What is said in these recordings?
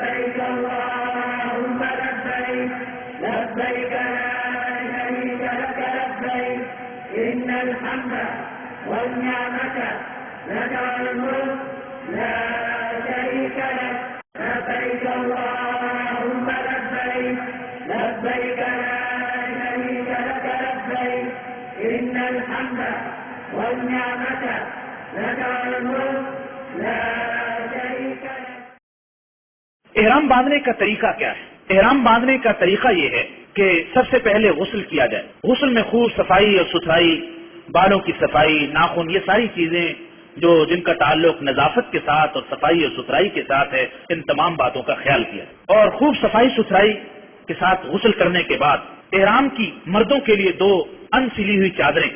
لبيك اللهم لبيك لبيك لا شريك لك لبيك إن الحمد والنعمة لك والملك لا شريك لك لبيك اللهم لبيك لبيك لا شريك لك لبيك إن الحمد والنعمة لك والملك لا شريك لك. احرام باندھنے کا طریقہ کیا ہے؟ احرام باندھنے کا طریقہ یہ ہے کہ سب سے پہلے غسل کیا جائے. غسل میں خوب صفائی اور ستھرائی، بالوں کی صفائی، ناخن، یہ ساری چیزیں جن کا تعلق نظافت کے ساتھ اور صفائی اور ستھرائی کے ساتھ ہے، ان تمام باتوں کا خیال کیا. اور خوب صفائی ستھرائی کے ساتھ غسل کرنے کے بعد احرام کی مردوں کے لیے 2 ان سلی ہوئی چادریں،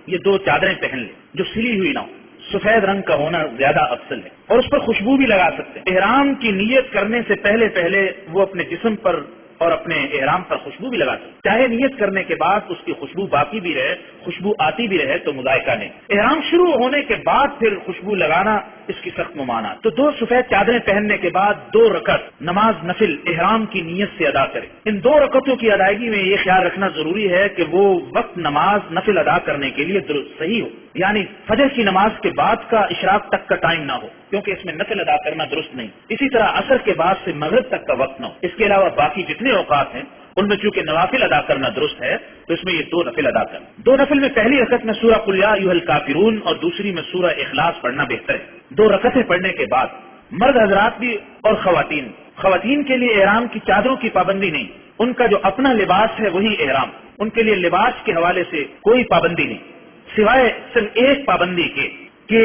یہ 2 چادریں پہن لیں جو سلی ہوئی نہ ہو. سفید رنگ کا ہونا زیادہ افضل ہے، اور اس پر خوشبو بھی لگا سکتے ہیں. احرام کی نیت کرنے سے پہلے وہ اپنے جسم پر اور اپنے احرام پر خوشبو بھی لگا سکتے. چاہے نیت کرنے کے بعد اس کی خوشبو باقی بھی رہے، خوشبو آتی بھی رہے تو مذائقہ نہیں. احرام شروع ہونے کے بعد پھر خوشبو لگانا اس کی سخت ممانعت. تو 2 سفید چادریں پہننے کے بعد 2 رکعت نماز نفل احرام کی نیت سے ادا کریں. ان 2 رکعتوں کی ادائیگی میں یہ خیال رکھنا ضروری ہے کہ وہ وقت نماز نفل ادا کرنے کے لیے درست صحیح ہو، یعنی فجر کی نماز کے بعد کا اشراق تک کا ٹائم نہ ہو، کیونکہ اس میں نفل ادا کرنا درست نہیں. اسی طرح عصر کے بعد سے مغرب تک کا وقت نہ ہو. اس کے علاوہ باقی جتنے اوقات ہیں ان میں چونکہ نوافل ادا کرنا درست ہے تو اس میں یہ 2 نفل ادا کرنا. 2 نفل میں پہلی رکعت میں سورہ قل یا ایھا الکافرون اور دوسری میں سورہ اخلاص پڑھنا بہتر ہے. 2 رکعتیں پڑھنے کے بعد مرد حضرات بھی اور خواتین کے لیے احرام کی چادروں کی پابندی نہیں. ان کا جو اپنا لباس ہے وہی احرام. ان کے لیے لباس کے حوالے سے کوئی پابندی نہیں، سوائے صرف ایک پابندی کے کہ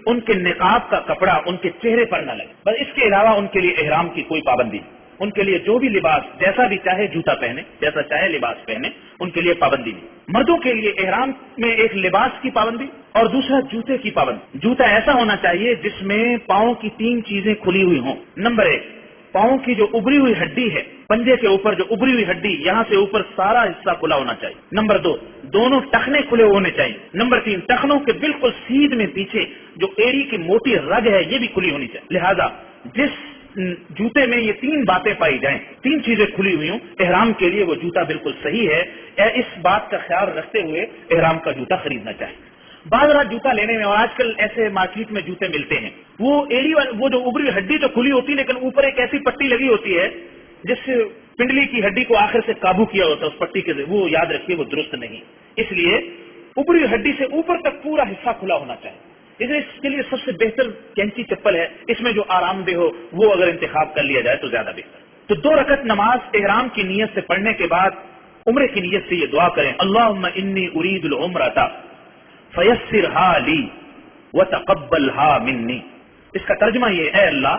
ان کے نقاب کا کپڑا ان کے چہرے پر نہ لگے. بس اس کے علاوہ ان کے لیے احرام کی کوئی پابندی نہیں. ان کے لیے جو بھی لباس جیسا بھی چاہے جوتا پہنے، جیسا چاہے لباس پہنے، ان کے لیے پابندی نہیں. مردوں کے لیے احرام میں ایک لباس کی پابندی اور دوسرا جوتے کی پابندی. جوتا ایسا ہونا چاہیے جس میں پاؤں کی 3 چیزیں کھلی ہوئی ہوں. نمبر 1، پاؤں کی جو ابری ہوئی ہڈی ہے، پنجے کے اوپر جو ابری ہوئی ہڈی، یہاں سے اوپر سارا حصہ کھلا ہونا چاہیے. نمبر 2، دونوں ٹخنے کھلے ہونے چاہیے. نمبر 3، ٹخنوں کے بالکل سیدھ میں پیچھے جو ایڑی کی موٹی رگ ہے یہ بھی کھلی ہونی چاہیے. لہذا جس جوتے میں یہ 3 باتیں پائی جائیں، 3 چیزیں کھلی ہوئی ہوں، احرام کے لیے وہ جوتا بالکل صحیح ہے. اس بات کا خیال رکھتے ہوئے احرام کا جوتا خریدنا چاہیے. بعض رات جوتا لینے میں، اور آج کل ایسے مارکیٹ میں جوتے ملتے ہیں، وہ ایڑی وہ جو ابری ہڈی تو کھلی ہوتی ہے لیکن اوپر ایک ایسی پٹی لگی ہوتی ہے جس سے پنڈلی کی ہڈی کو آخر سے قابو کیا ہوتا ہے اس پٹی کے ذریعے. وہ یاد رکھیے وہ درست نہیں. اس لیے ابری ہڈی سے اوپر تک پورا حصہ کھلا ہونا چاہیے. اس کے لیے سب سے بہتر کینچی چپل ہے، اس میں جو آرام دہ ہو وہ اگر انتخاب کر لیا جائے تو زیادہ بہتر. تو 2 رکعت نماز احرام کی نیت سے پڑھنے کے بعد عمرے کی نیت سے یہ دعا کریں، اللہم انی ارید العمرۃ فیسرھا لی وتقبلھا منی. اس کا ترجمہ یہ ہے، اللہ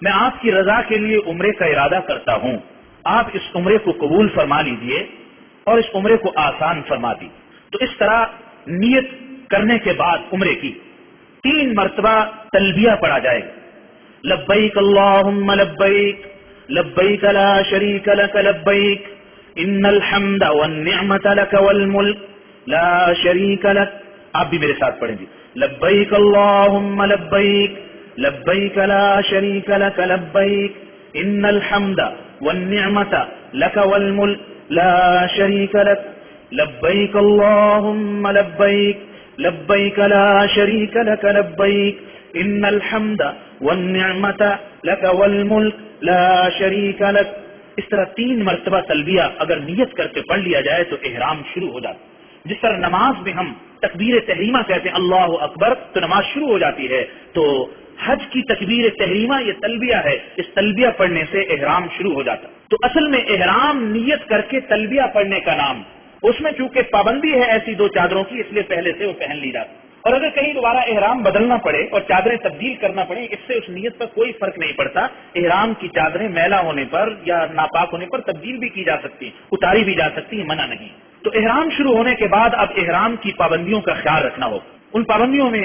میں آپ کی رضا کے لیے عمرے کا ارادہ کرتا ہوں، آپ اس عمرے کو قبول فرما لیجئے اور اس عمرے کو آسان فرما دی. تو اس طرح نیت کرنے کے بعد عمرے کی 3 مرتبہ تلبیہ پڑھا جائے گا. لبیک اللہم لبیک لبیک لا شریک لک لبیک ان الحمد والنعمت لک والملک لا شریک لک. آپ بھی میرے ساتھ پڑھیں گے، لبیک اللہم لبیک لبیک لا شریک لک لبیک ان الحمد والنعمت لک والملک لا شریک لک لبیک اللہم لبیک لبیک لا شریک لک لبیک ان الحمد والنعمت لک والملک لا شریک لک. اس طرح 3 مرتبہ تلبیہ اگر نیت کر کے پڑھ لیا جائے تو احرام شروع ہو جاتا ہے. جس طرح نماز میں ہم تکبیر تحریمہ کہتے ہیں اللہ اکبر تو نماز شروع ہو جاتی ہے، تو حج کی تکبیر تحریمہ یہ تلبیہ ہے، اس تلبیہ پڑھنے سے احرام شروع ہو جاتا. تو اصل میں احرام نیت کر کے تلبیہ پڑھنے کا نام. اس میں چونکہ پابندی ہے ایسی 2 چادروں کی، اس لیے پہلے سے وہ پہن لی جاتی. اور اگر کہیں دوبارہ احرام بدلنا پڑے اور چادریں تبدیل کرنا پڑے، اس سے اس نیت پر کوئی فرق نہیں پڑتا. احرام کی چادریں میلا ہونے پر یا ناپاک ہونے پر تبدیل بھی کی جا سکتی ہیں، اتاری بھی جا سکتی ہیں، منع نہیں. تو احرام شروع ہونے کے بعد اب احرام کی پابندیوں کا خیال رکھنا ہوگا. ان پابندیوں میں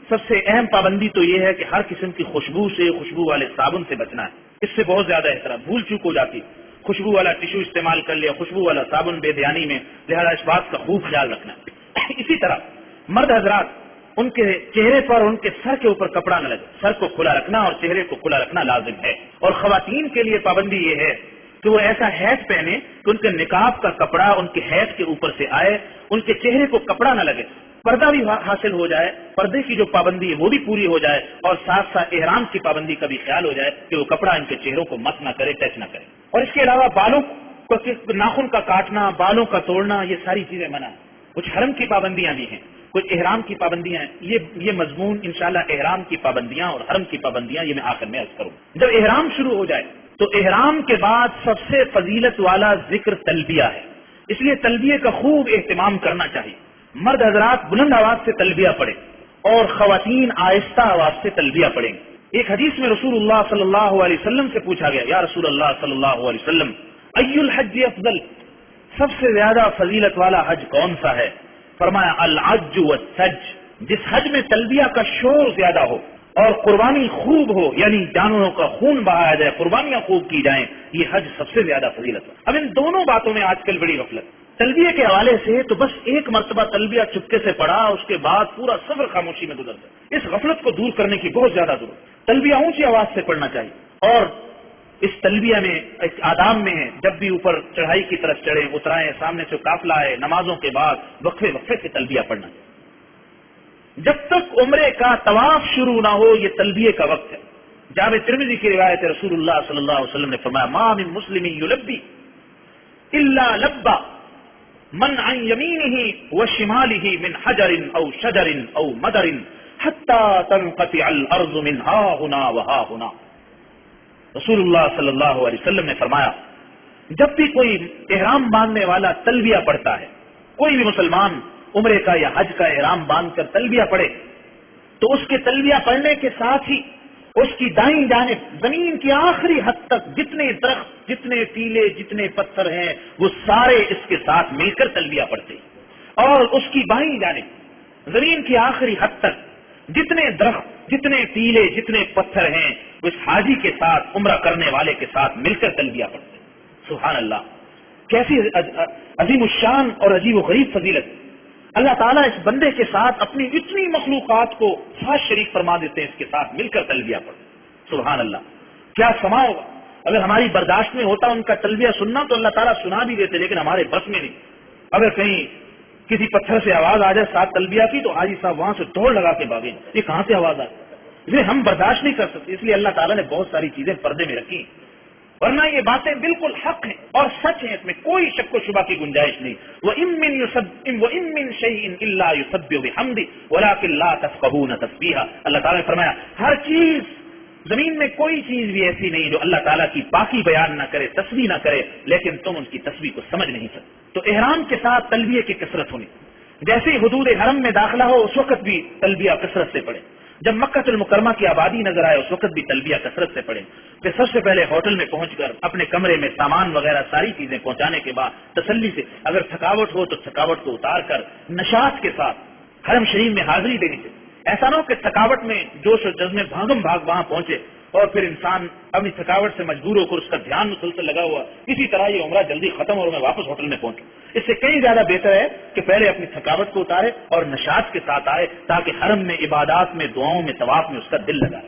سب سے اہم پابندی تو یہ ہے کہ ہر قسم کی خوشبو سے، خوشبو والے صابن سے بچنا ہے. اس سے بہت زیادہ احترام بھول چوک ہو جاتی. خوشبو والا ٹشو استعمال کر لیا، خوشبو والا صابن بے دھیانی میں، لہذا اس بات کا خوب خیال رکھنا ہے. اسی طرح مرد حضرات ان کے چہرے پر، ان کے سر کے اوپر کپڑا نہ لگے. سر کو کھلا رکھنا اور چہرے کو کھلا رکھنا لازم ہے. اور خواتین کے لیے پابندی یہ ہے کہ وہ ایسا ہیٹ پہنے کہ ان کے نقاب کا کپڑا ان کے ہیٹ کے اوپر سے آئے، ان کے چہرے کو کپڑا نہ لگے، پردہ بھی حاصل ہو جائے، پردے کی جو پابندی ہے وہ بھی پوری ہو جائے، اور ساتھ ساتھ احرام کی پابندی کا بھی خیال ہو جائے کہ وہ کپڑا ان کے چہروں کو مس نہ کرے، ٹچ نہ کرے۔ اور اس کے علاوہ بالوں کو، ناخن کا کاٹنا، بالوں کا توڑنا، یہ ساری چیزیں منع ہیں۔ کچھ حرم کی پابندیاں بھی ہیں، کچھ احرام کی پابندیاں ہیں۔ یہ مضمون انشاءاللہ احرام کی پابندیاں اور حرم کی پابندیاں یہ میں آخر میں عرض کروں۔ جب احرام شروع ہو جائے تو احرام کے بعد سب سے فضیلت والا ذکر تلبیہ ہے، اس لیے تلبیہ کا خوب اہتمام کرنا چاہیے۔ مرد حضرات بلند آواز سے تلبیہ پڑھیں اور خواتین آہستہ آواز سے تلبیہ پڑھیں۔ ایک حدیث میں رسول اللہ صلی اللہ علیہ وسلم سے پوچھا گیا، یا رسول اللہ صلی اللہ علیہ وسلم ای الحج افضل، سب سے زیادہ فضیلت والا حج کون سا ہے؟ فرمایا العج والسج، جس حج میں تلبیہ کا شور زیادہ ہو اور قربانی خوب ہو، یعنی جانوروں کا خون بہایا جائے، قربانیاں خوب کی جائیں، یہ حج سب سے زیادہ فضیلت ہے۔ اب ان دونوں باتوں میں آج کل بڑی غفلت۔ تلبیہ کے حوالے سے تو بس ایک مرتبہ تلبیہ چپکے سے پڑھا، اس کے بعد پورا سفر خاموشی میں گزرتا۔ اس غفلت کو دور کرنے کی بہت زیادہ ضرورت۔ تلبیہ اونچی آواز سے پڑھنا چاہیے، اور اس تلبیہ میں ایک آداب میں ہے، جب بھی اوپر چڑھائی کی طرف چڑھیں، اترائیں، سامنے سے قافلہ آئے، نمازوں کے بعد وقفے وقفے سے تلبیہ پڑھنا چاہیے۔ جب تک عمرے کا طواف شروع نہ ہو یہ تلبیہ کا وقت ہے۔ جامع ترمذی کی روایت ہے، رسول اللہ صلی اللہ علیہ وسلم نے فرمایا ما من مسلم یلبی الا لبى من عن یمینہ وشمالہ من حجر او شجر او مدر حتى تنقطع الارض من ها هنا وها هنا۔ رسول اللہ صلی اللہ علیہ وسلم نے فرمایا جب بھی کوئی احرام باندھنے والا تلبیہ پڑھتا ہے، کوئی بھی مسلمان عمرے کا یا حج کا احرام باندھ کر تلبیہ پڑھے، تو اس کے تلبیہ پڑھنے کے ساتھ ہی اس کی دائیں جانب زمین کی آخری حد تک جتنے درخت، جتنے ٹیلے، جتنے پتھر ہیں وہ سارے اس کے ساتھ مل کر تلبیہ پڑھتے ہیں، اور اس کی بائیں جانب زمین کی آخری حد تک جتنے درخت، جتنے ٹیلے، جتنے پتھر ہیں وہ اس حاجی کے ساتھ، عمرہ کرنے والے کے ساتھ مل کر تلبیہ پڑھتے ہیں۔ سبحان اللہ، کیسی عظیم الشان اور عجیب و غریب فضیلت۔ اللہ تعالیٰ اس بندے کے ساتھ اپنی اتنی مخلوقات کو ساتھ شریک فرما دیتے ہیں، اس کے ساتھ مل کر تلبیہ پڑھتے۔ سبحان اللہ، کیا سما ہوگا اگر ہماری برداشت میں ہوتا ان کا تلبیہ سننا تو اللہ تعالیٰ سنا بھی دیتے، لیکن ہمارے بس میں نہیں۔ اگر کہیں کسی پتھر سے آواز آ جائے ساتھ تلبیہ کی تو حاجی صاحب وہاں سے دوڑ لگا کے بھاگیں، یہ کہاں سے آواز آئی؟ اس لیے ہم برداشت نہیں کر سکتے، اس لیے اللہ تعالیٰ نے بہت ساری چیزیں پردے میں رکھی، ورنہ یہ باتیں بالکل حق ہیں اور سچ ہیں، اس میں کوئی شک و شبہ کی گنجائش نہیں۔ وَإِن مِّن شَيْءٍ إِلَّا يُسَبِّحُ بِحَمْدِهِ وَلَٰكِن لَّا تَفْقَهُونَ تَسْبِيحَهُ۔ اللہ تعالیٰ نے فرمایا ہر چیز، زمین میں کوئی چیز بھی ایسی نہیں جو اللہ تعالیٰ کی پاکی بیان نہ کرے، تسبیح نہ کرے، لیکن تم ان کی تسبیح کو سمجھ نہیں سکتے۔ تو احرام کے ساتھ تلبیہ کی کثرت ہونی، جیسے ہی حدود حرم میں داخلہ ہو اس وقت بھی تلبیہ کثرت سے پڑھیں، جب مکہ المکرمہ کی آبادی نظر آئے اس وقت بھی تلبیہ کثرت سے پڑھیں۔ پھر سب سے پہلے ہوٹل میں پہنچ کر اپنے کمرے میں سامان وغیرہ ساری چیزیں پہنچانے کے بعد تسلی سے، اگر تھکاوٹ ہو تو تھکاوٹ کو اتار کر نشاط کے ساتھ حرم شریف میں حاضری دینی چاہیے۔ ایسا نہ ہو کہ تھکاوٹ میں جوش و جذبے بھاگم بھاگ وہاں پہنچے اور پھر انسان اپنی تھکاوٹ سے مجبور ہو کر اس کا دھیان مسلسل لگا ہوا، اسی طرح یہ عمرہ جلدی ختم اور میں واپس ہوٹل میں پہنچوں۔ اس سے کئی زیادہ بہتر ہے کہ پہلے اپنی تھکاوٹ کو اتارے اور نشاط کے ساتھ آئے، تاکہ حرم میں عبادات میں، دعاؤں میں، طواف میں اس کا دل لگا۔